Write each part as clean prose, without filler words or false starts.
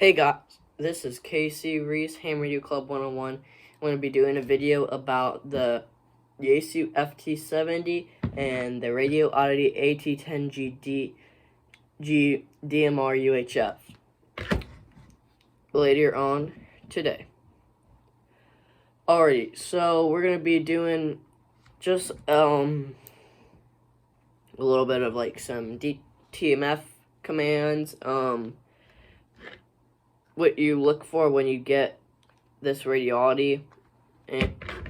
Hey guys, this is Casey Reese, Ham Radio Club 101. I'm going to be doing a video about the Yaesu FT70 and the Radio Oddity AT10G DMR UHF later on today. Alrighty, so we're going to be doing just a little bit of like some TMF commands, what you look for when you get this Radio Oddity,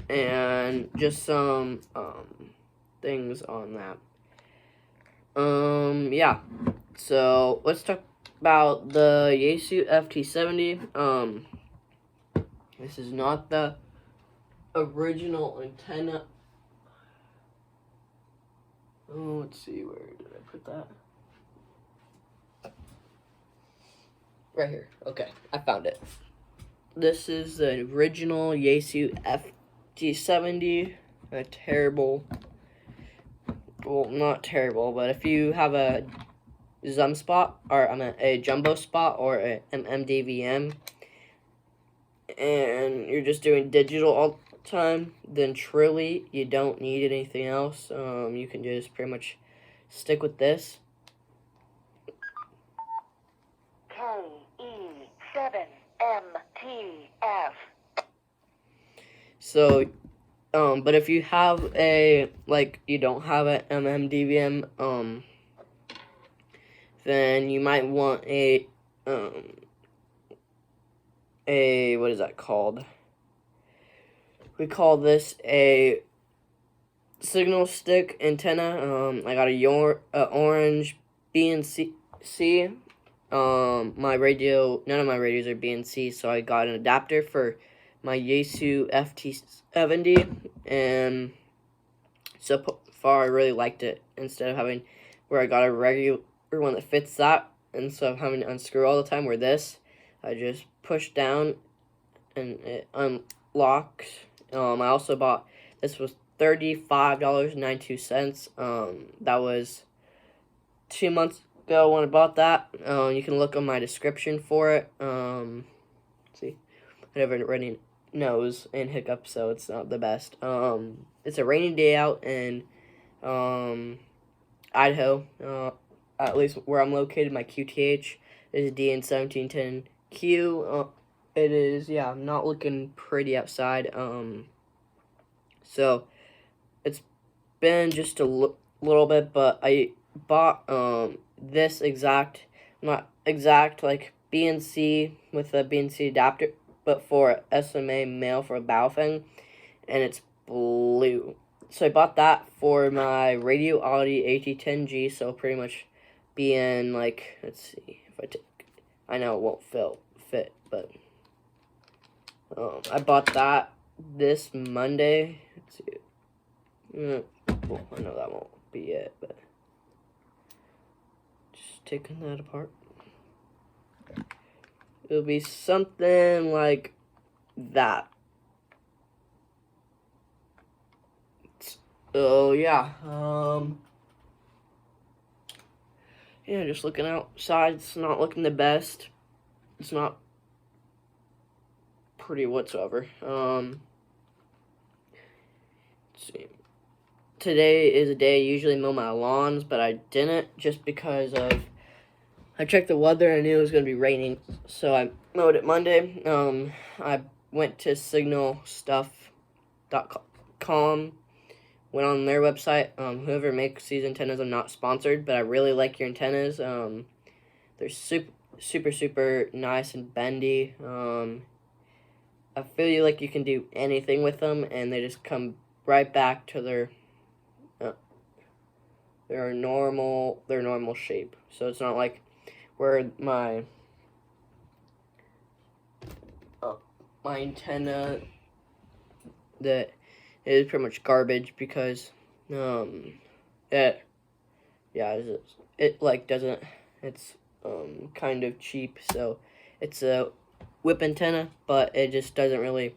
and just some things on that. Yeah. So let's talk about the Yaesu FT70. This is not the original antenna. Oh, let's see, where did I put that? Right here. Okay, I found it. This is the original Yaesu FT70. A terrible, well, not terrible, but if you have a Zum spot, or a jumbo spot, or a MDVM, and you're just doing digital all the time, then truly you don't need anything else. You can just pretty much stick with this. KE7MTF. So, but if you have a, like, you don't have an MDVM, then you might want a, what is that called? We call this a signal stick antenna. I got a orange BNC. My radio, none of my radios are BNC, so I got an adapter for my Yaesu FT70, and so far I really liked it. Instead of having where I got a regular one that fits that, instead of having to unscrew all the time, where this, I just push down and it unlocks. I also bought, this was $35.92. That was 2 months ago when I bought that. You can look on my description for it. See, I have a running nose and hiccups, so it's not the best. It's a rainy day out in Idaho. At least where I'm located, my QTH is DN1710Q. It is, yeah, not looking pretty outside. So it's been just a little bit, but I bought this not exact like BNC with a BNC adapter, but for SMA male for a Baofeng, and it's blue. So I bought that for my Radio Oddity AT10G, so pretty much be in, like, let's see if I know it won't fit, but I bought that this Monday. Let's see. Well, I know that won't be it, but just taking that apart. It'll be something like that. So yeah, yeah, just looking outside, it's not looking the best. It's not pretty whatsoever. Let's see. Today is a day I usually mow my lawns, but I didn't just because of, I checked the weather and I knew it was going to be raining, so I mowed it Monday. I went to signalstuff.com, went on their website. Whoever makes these antennas, I'm not sponsored, but I really like your antennas. They're super nice and bendy. I feel like you can do anything with them, and they just come right back to their normal shape. So it's not like where my antenna that is pretty much garbage, because it like doesn't, it's kind of cheap, so it's a whip antenna, but it just doesn't really,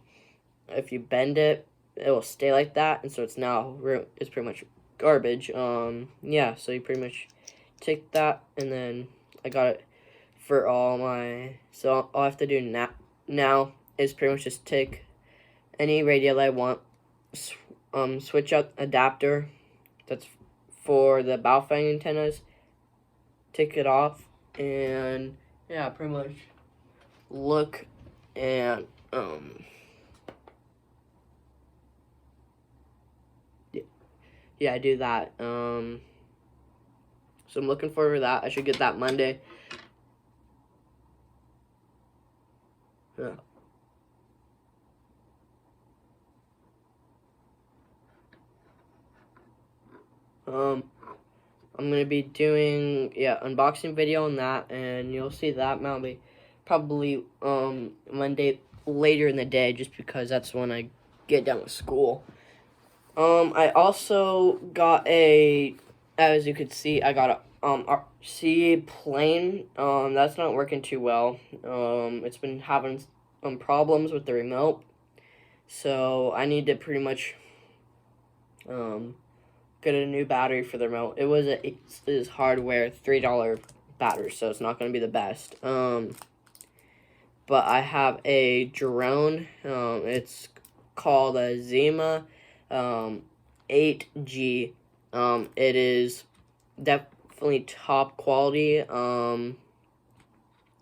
if you bend it, it will stay like that, and so it's pretty much garbage. Yeah, so you pretty much take that, and then I got it for all my, so all I have to do now is pretty much just take any radio that I want, switch out adapter that's for the Baofeng antennas, take it off, and yeah, pretty much look and yeah, I do that. So I'm looking forward to that. I should get that Monday. Yeah. I'm gonna be doing unboxing video on that, and you'll see that probably Monday later in the day, just because that's when I get done with school. I also got as you could see, I got a RC plane. That's not working too well. It's been having problems with the remote, so I need to pretty much get a new battery for the remote. It is hardware $3 battery, so it's not going to be the best. But I have a drone. It's called a Zima 8G. It is definitely top quality.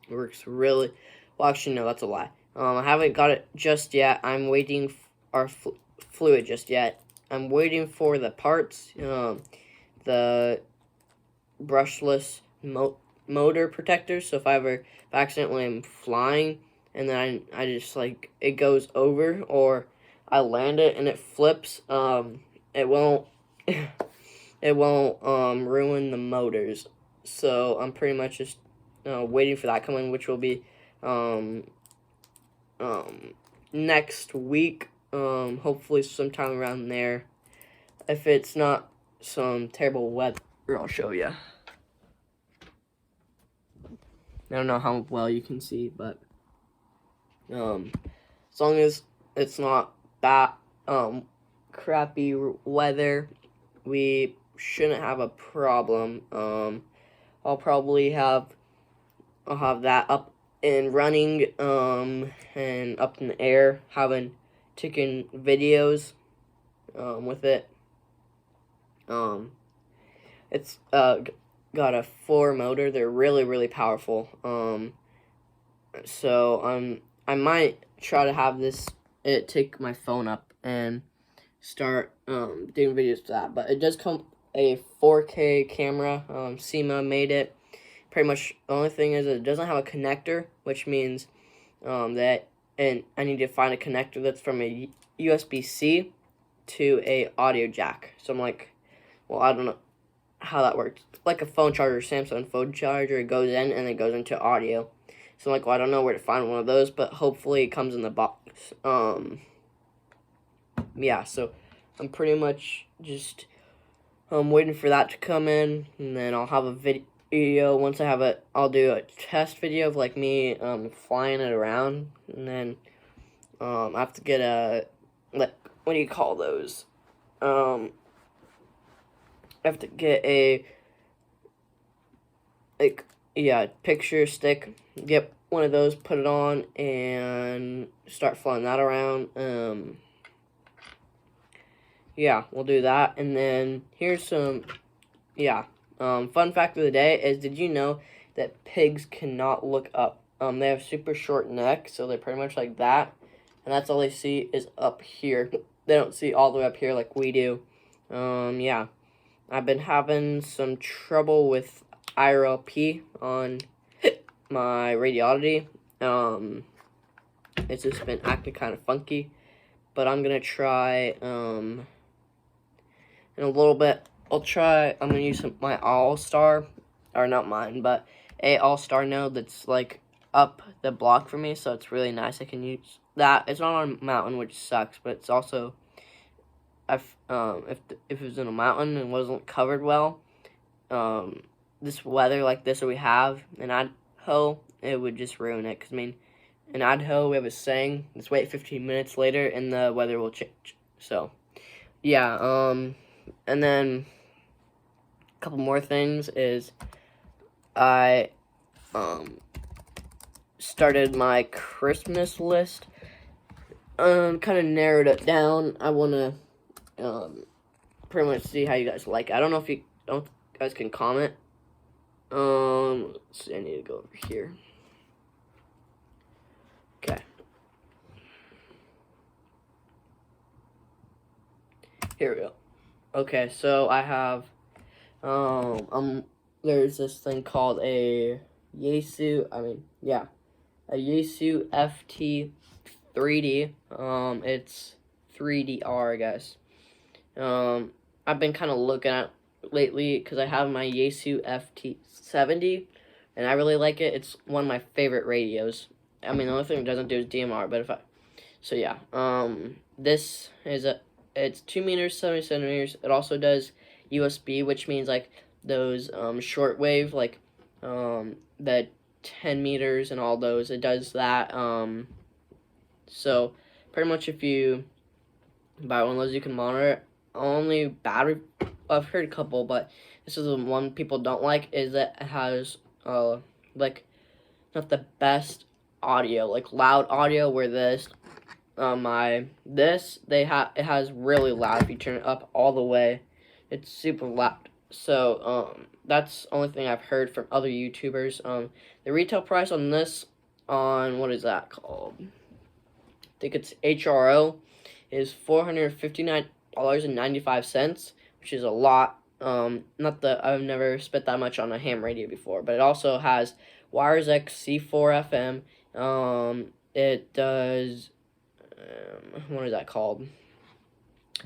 Works really well. Actually, no, that's a lie. I haven't got it just yet. I'm waiting our fluid just yet. I'm waiting for the parts, the brushless motor protectors. So if I accidentally am flying and then I just it goes over, or I land it and it flips, it won't it won't ruin the motors. So I'm pretty much just waiting for that coming, which will be next week. Hopefully sometime around there. If it's not some terrible weather, I'll show you. I don't know how well you can see, but as long as it's not bad, crappy weather, we shouldn't have a problem. I'll have that up and running, and up in the air, taking videos, with it. It's, got a 4 motor. They're really, really powerful. So, I might try to have take my phone up and start, doing videos to that. But it does come a 4K camera. Sima made it. Pretty much the only thing is it doesn't have a connector, which means and I need to find a connector that's from a USB-C to a audio jack. So I'm like, well, I don't know how that works. Like a phone charger, Samsung phone charger, it goes in and it goes into audio. So I'm like, well, I don't know where to find one of those, but hopefully it comes in the box. Yeah, so I'm pretty much just waiting for that to come in, and then I'll have a video. Once I have it, I'll do a test video of me flying it around, and then I have to get what do you call those? I have to get picture stick, get one of those, put it on, and start flying that around. Yeah, we'll do that. And then here's some, fun fact of the day is, did you know that pigs cannot look up? They have super short necks, so they're pretty much like that, and that's all they see is up here. They don't see all the way up here like we do. Yeah. I've been having some trouble with IRLP on my Radiolity. It's just been acting kind of funky, but I'm gonna try, in a little bit, I'm gonna use my All-Star, or not mine, but a All-Star node that's up the block for me, so it's really nice. I can use that. It's not on a mountain, which sucks, but it's also, if it was in a mountain and wasn't covered well, this weather like this that we have in Idaho, it would just ruin it. Because, in Idaho, we have a saying, let's wait 15 minutes later and the weather will change. So, yeah, and then a couple more things is I started my Christmas list. Kind of narrowed it down. I want to pretty much see how you guys like it. I don't know if you guys can comment. Let's see, I need to go over here. Okay. Here we go. Okay, so I have there's this thing called a Yaesu. A Yaesu FT 3D. It's 3DR, I guess. I've been kind of looking at lately because I have my Yaesu FT70, and I really like it. It's one of my favorite radios. I mean, the only thing it doesn't do is DMR, but so yeah. This is it's 2 meters, 70 centimeters. It also does USB, which means like those shortwave, like the 10 meters and all those. It does that. So pretty much if you buy one of those, you can monitor it. Only battery, I've heard a couple, but this is the one people don't like, is that it has like not the best audio, like loud audio, where this it has really loud. If you turn it up all the way, it's super loud. So that's the only thing I've heard from other YouTubers. The retail price on this, on what is that called? I think it's HRO, is $459.95, which is a lot. Not that I've never spent that much on a ham radio before, but it also has Wires X C4 FM. It does what is that called?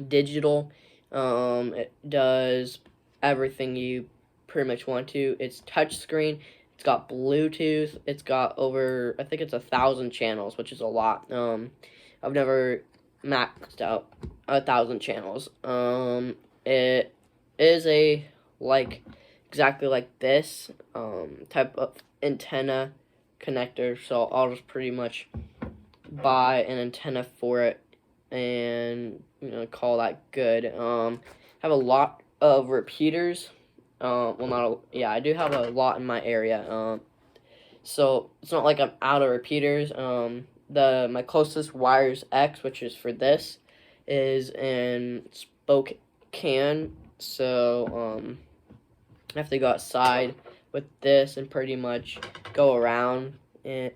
Digital. It does everything you pretty much want to. It's touchscreen. It's got Bluetooth. It's got over, I think it's 1,000 channels, which is a lot. I've never maxed out 1,000 channels. It is a exactly like this type of antenna connector. So I'll just pretty much buy an antenna for it and call that good. Have a lot of repeaters. I do have a lot in my area. So it's not like I'm out of repeaters. My closest Wires X, which is for this, is in Spokane. So I have to go outside with this and pretty much go around. And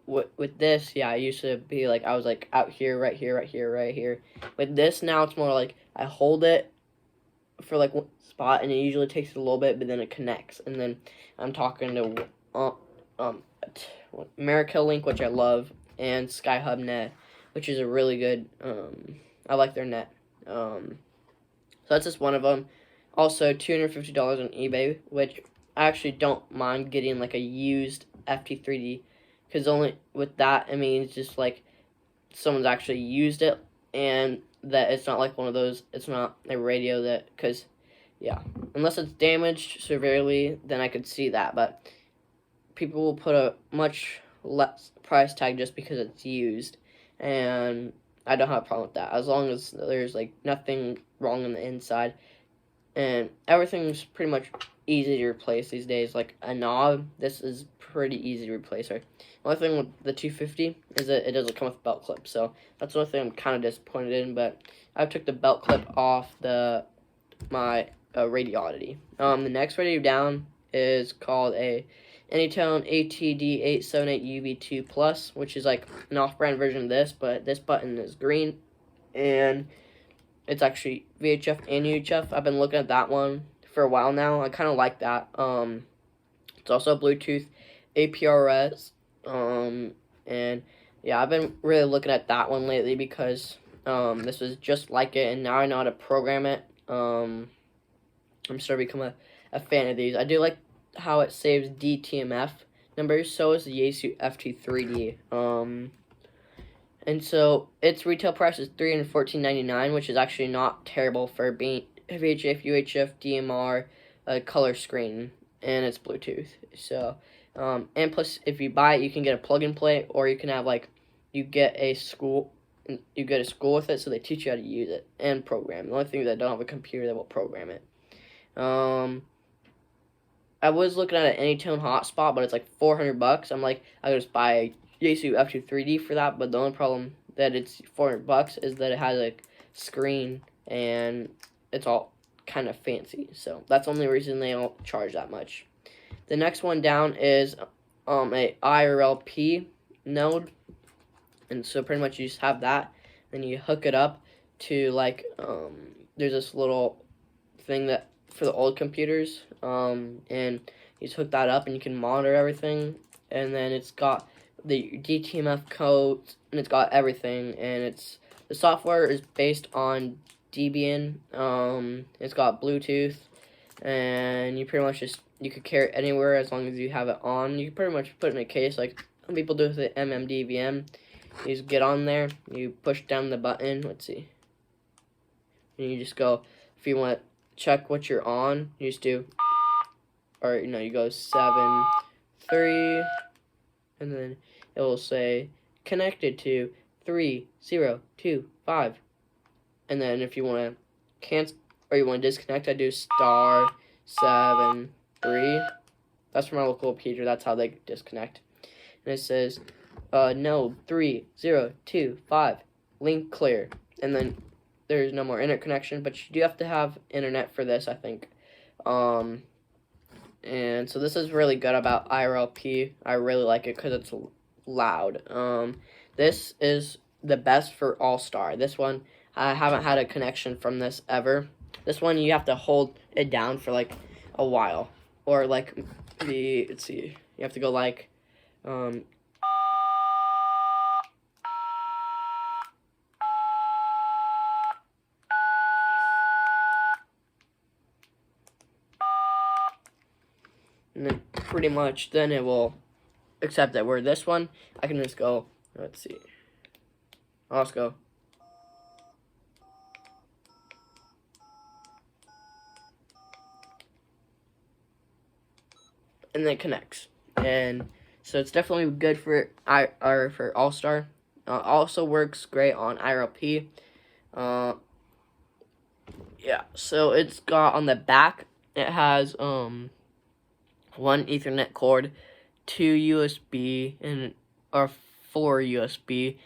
with this, yeah, I used to be like, I was like out here, right here, right here, right here. With this now, it's more like I hold it for like one spot, and it usually takes a little bit, but then it connects. And then I'm talking to America Link, which I love, and Skyhub Net, which is a really good. I like their net. So that's just one of them. Also, $250 on eBay, which I actually don't mind getting like a used FT3D, because only with that, I mean, it's just like someone's actually used it, and that it's not like one of those, it's not a radio that, because, yeah, unless it's damaged severely, then I could see that, but people will put a much less price tag just because it's used, and I don't have a problem with that, as long as there's, like, nothing wrong on the inside, and everything's pretty much easy to replace these days. Like a knob, this is pretty easy to replace. Right? The only thing with the 250 is that it doesn't come with belt clip, so that's the only thing I'm kind of disappointed in. But I took the belt clip off my Radiolity. The next radio down is called a Anytone ATD878UV2 Plus, which is like an off-brand version of this, but this button is green, and it's actually VHF and UHF. I've been looking at that one for a while now. I kind of like that. It's also Bluetooth, APRS, and yeah, I've been really looking at that one lately because this was just like it, and now I know how to program it. I'm starting to become a fan of these. I do like how it saves DTMF numbers. So is the Yaesu FT3D. And so its retail price is $314.99, which is actually not terrible for being VHF, UHF, DMR, color screen, and it's Bluetooth. So, and plus, if you buy it, you can get a plug-and-play, or you can have you get a school with it, so they teach you how to use it and program. The only thing is I don't have a computer that will program it. I I was looking at an Anytone hotspot, but it's like $400. I'm like, I could just buy a Yaesu F2 3D for that, but the only problem that it's $400 is that it has a screen and it's all kind of fancy. So that's the only reason they don't charge that much. The next one down is a IRLP node, and so pretty much you just have that, and you hook it up to like there's this little thing that for the old computers, and you just hook that up and you can monitor everything, and then it's got the DTMF codes and it's got everything, and the software is based on Debian. It's got Bluetooth, and you pretty much you could carry it anywhere as long as you have it on. You can pretty much put it in a case like some people do with the MMDVM. You just get on there, you push down the button, let's see, and you just go, if you want to check what you're on, you just do, or you go 7, 3, and then it will say connected to 3, 0, 2, 5, and then if you want to cancel or you want to disconnect, I do star 7, 3. That's from my local computer. That's how they disconnect. And it says node 3, 0, 2, 5, link clear, and then there's no more internet connection, but you do have to have internet for this, I think. And so this is really good about IRLP. I really like it because it's loud. This is the best for All-Star. This one, I haven't had a connection from this ever. This one, you have to hold it down for like a while, or like let's see, you have to go like and then pretty much then it will accept that. Where this one, I can just go, let's see, let's go. And then it connects, and so it's definitely good for for All-Star. Also works great on IRLP. Yeah, so it's got on the back, it has 1 Ethernet cord, 2 USB, and or 4 USB.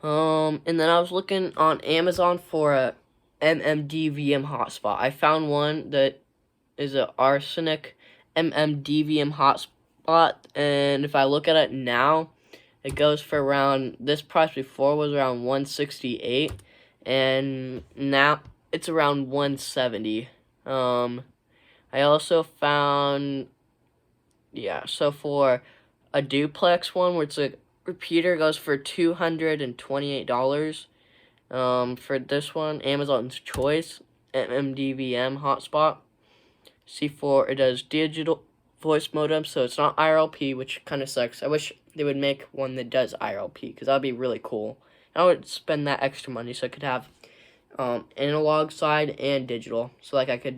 And then I was looking on Amazon for a MMDVM hotspot. I found one that is a Arsenic MMDVM hotspot, and if I look at it now, it goes for around, this price before was around $168, and now it's around $170. I also found, yeah, so for a duplex one where it's a repeater, goes for $228. For this one, Amazon's Choice MMDVM hotspot. C4, it does digital voice modem, so it's not IRLP, which kind of sucks. I wish they would make one that does IRLP, because that would be really cool. I would spend that extra money so I could have analog side and digital. So like I could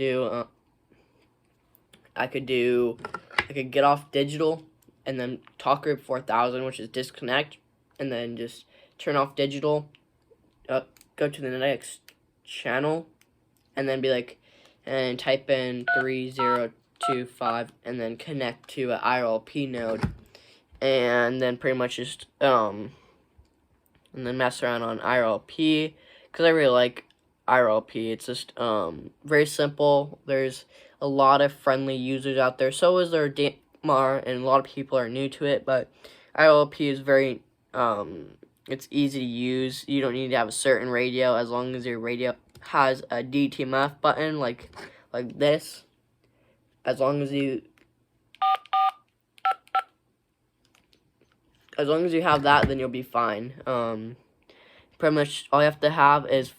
get off digital and then talk group 4000, which is disconnect, and then just turn off digital, go to the next channel, and then be like, and type in 3025, and then connect to an IRLP node, and then pretty much just and then mess around on IRLP, because I really like IRLP. It's just very simple. There's a lot of friendly users out there. So is there DMR, and a lot of people are new to it, but IRLP is very it's easy to use. You don't need to have a certain radio, as long as your radio has a DTMF button like this. As long as you have that, then you'll be fine. Pretty much all you have to have is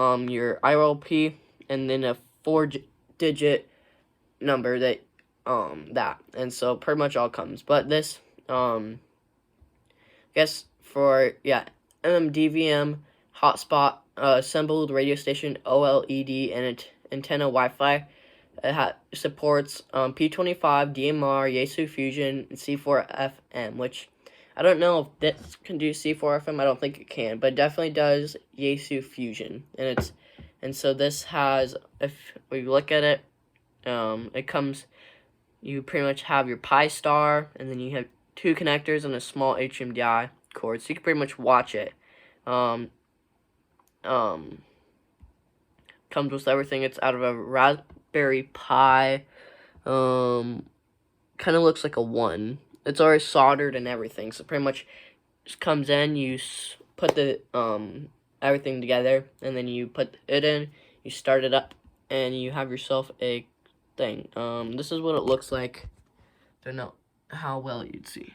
your IRLP, and then a 4-digit number that and so pretty much all comes. But this I guess for MMDVM hotspot, assembled radio station, OLED, and antenna Wi-Fi. It supports P25, DMR, Yaesu Fusion, and C4FM, which I don't know if this can do C4FM. I don't think it can, but it definitely does Yaesu Fusion. And so this has, if we look at it, it comes you pretty much have your Pi Star, and then you have 2 connectors and a small HDMI cord, so you can pretty much watch it. Comes with everything. It's out of a Raspberry Pi. Kind of looks like a 1. It's already soldered and everything, so pretty much just comes in. You put the everything together, and then you put it in. You start it up, and you have yourself a thing. This is what it looks like. Don't know how well you'd see.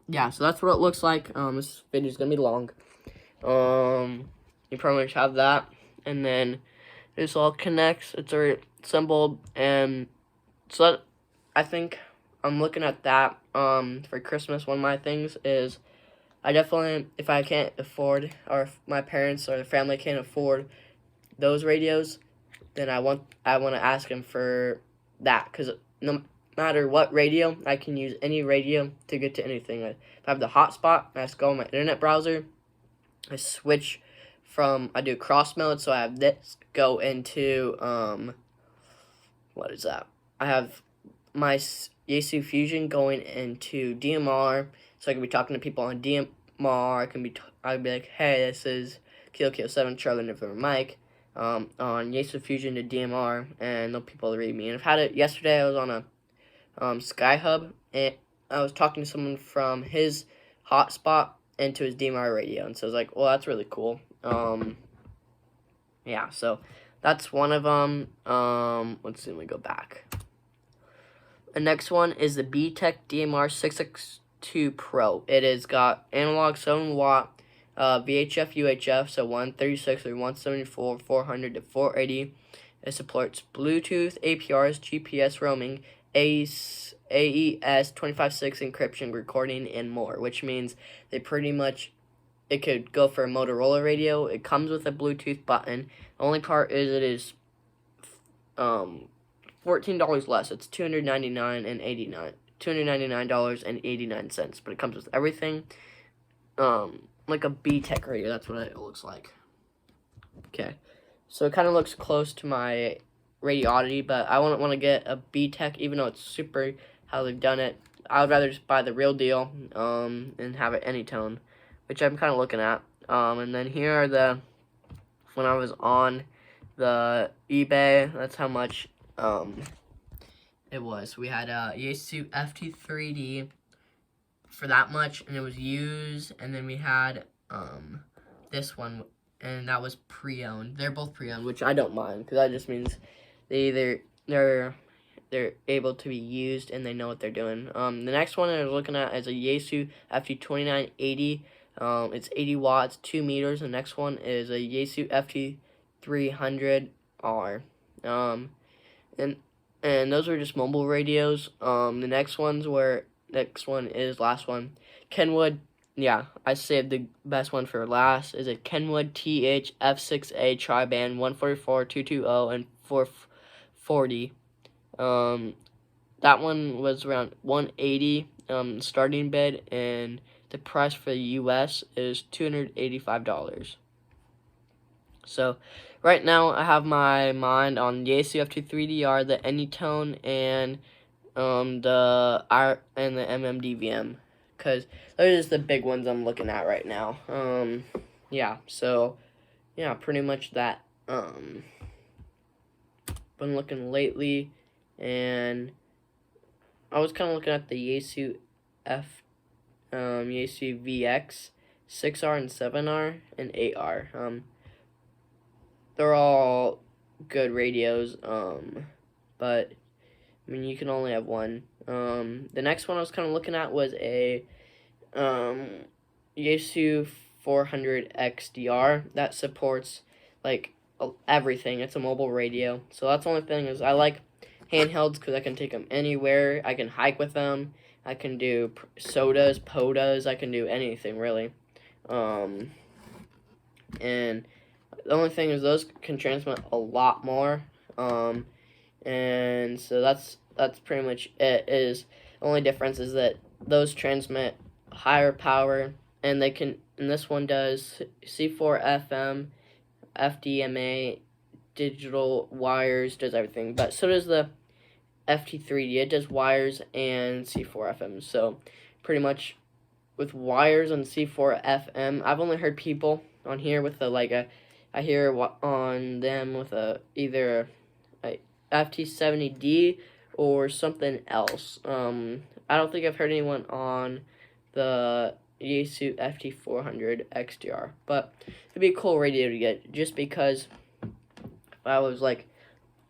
Yeah, so that's what it looks like. This video's gonna be long. You pretty much have that, and then this all connects. It's already assembled, and so that, I think I'm looking at that. For Christmas, one of my things is I definitely, if I can't afford, or if my parents or the family can't afford those radios, then I want to ask them for that, because no matter what radio, I can use any radio to get to anything. If I have the hotspot, I just go on my internet browser. I switch from, I do cross mode, so I have this go into, what is that? I have my Yaesu Fusion going into DMR, so I can be talking to people on DMR. I'd be like, hey, this is Kilo 7 Charlie November Mike, on Yaesu Fusion to DMR, and no people to read me. And I've had it yesterday. I was on a Skyhub, and I was talking to someone from his hotspot into his DMR radio, and so I was like, well, that's really cool. Yeah, so that's one of them. Let's see, let me go back. The next one is the BTEC DMR 6X2 Pro. It has got analog 7-watt VHF UHF, so 136 or 174, 400 to 480. It supports Bluetooth, APRs, GPS roaming, AES 256 encryption, recording, and more, which means they pretty much, it could go for a Motorola radio. It comes with a Bluetooth button. The only part is it is $14 less. It's $299.89, but it comes with everything. Like a BTEC radio, that's what it looks like. Okay, so it kind of looks close to my Radio Oddity, but I wouldn't want to get a BTEC, even though it's super how they've done it. I would rather just buy the real deal, and have it Anytone, which I'm kind of looking at. And then here are the, when I was on the eBay, that's how much it was. We had a Yaesu FT3D for that much, and it was used, and then we had this one, and that was pre-owned. They're both pre-owned, which I don't mind, because that just means they're able to be used and they know what they're doing. The next one I was looking at is a Yaesu FT2980. It's 80 watts, 2 meters. The next one is a Yaesu FT300R. And those are just mobile radios. The next one is last one, Kenwood. Yeah, I saved the best one for last. Is a Kenwood TH F6A tri-band 144, 220, and 440. That one was around $180 starting bid, and the price for the US is $285. So right now I have my mind on the Yaesu FT3DR, the Anytone, and the MMDVM, because those are just the big ones I'm looking at right now. Yeah, so yeah, pretty much that. Been looking lately, and I was kind of looking at the Yaesu Yaesu VX 6R and 7R and 8R. They're all good radios, but I mean, you can only have one. The next one I was kind of looking at was a Yaesu 400 XDR that supports like everything. It's a mobile radio, so that's the only thing is I like handhelds because I can take them anywhere. I can hike with them. I can do sodas, podas. I can do anything really. And the only thing is those can transmit a lot more. And so that's pretty much it. Is the only difference is that those transmit higher power, and this one does C4 FM, FDMA, digital wires, does everything. But so does the FT3D. It does wires and C4 FM. So pretty much with wires on C4 FM, I've only heard people on here with I hear on them with either a FT70D or something else. I don't think I've heard anyone on the Yaesu FT400 XDR, but it'd be a cool radio to get just because I was like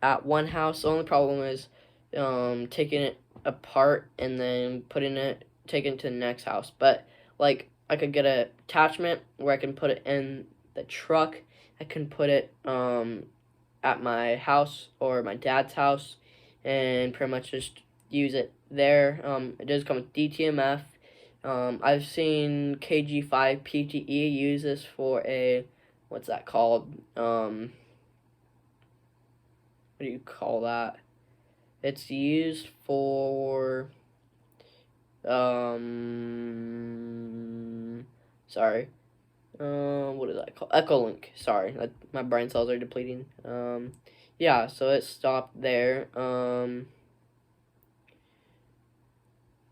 at one house. The only problem is taking it apart and then taking it to the next house. But like I could get a attachment where I can put it in the truck. I can put it at my house or my dad's house and pretty much just use it there. It does come with DTMF. I've seen KG5 PTE use this for a, what's that called? What do you call that? It's used for, sorry. What is that called? Echolink. Sorry, my brain cells are depleting. Yeah, so it stopped there.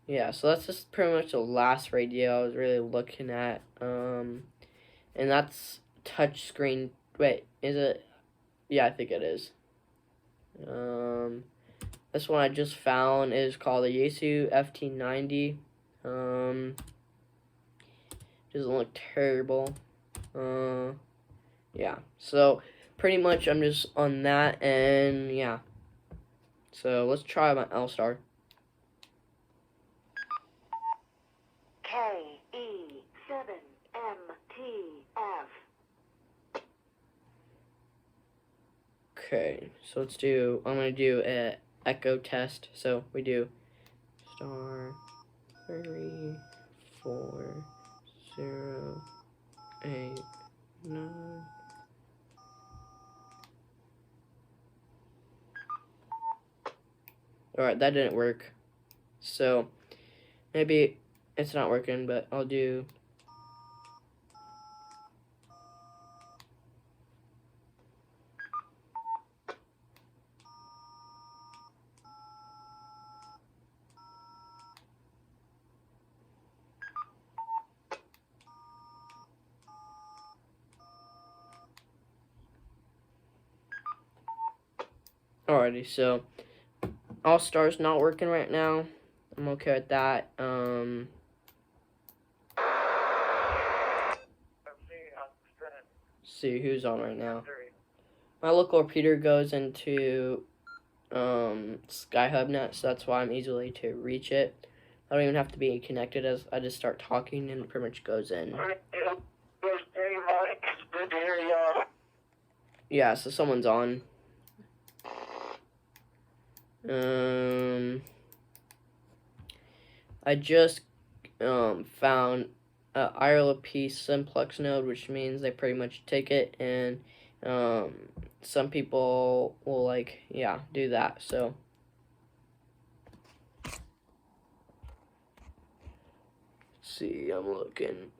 Yeah, so that's just pretty much the last radio I was really looking at. And that's touchscreen. Wait, is it? Yeah, I think it is. This one I just found is called the Yaesu FT90. Doesn't look terrible. Yeah, so pretty much I'm just on that, and yeah. So let's try my L-Star. KE7MTF. Okay, so let's do, I'm going to do an echo test. So we do star 3, 4, 0, 8, 9. Alright, that didn't work. So maybe it's not working, but I'll do. Alrighty, so All-Star's not working right now. I'm okay with that. See who's on right now. My local repeater goes into SkyHubNet, so that's why I'm easily to reach it. I don't even have to be connected, as I just start talking and it pretty much goes in. Yeah, so someone's on. I just found a IRLP simplex node, which means they pretty much take it, and some people will do that. So let's see, I'm looking.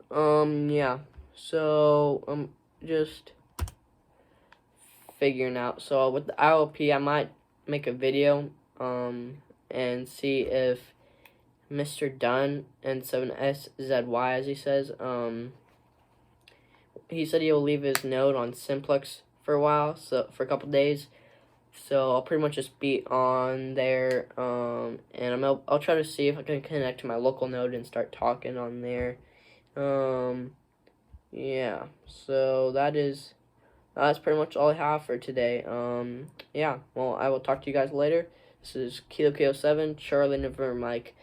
Yeah. So I'm just figuring out. So with the IRLP, I might make a video and see if Mr. Dunn and 7SZY, as he says, he said he'll leave his node on simplex for a while, so for a couple days. So I'll pretty much just be on there, and I'll try to see if I can connect to my local node and start talking on there. Yeah. So that's pretty much all I have for today. Yeah. Well, I will talk to you guys later. This is Kilo K07, Charlie November Mike.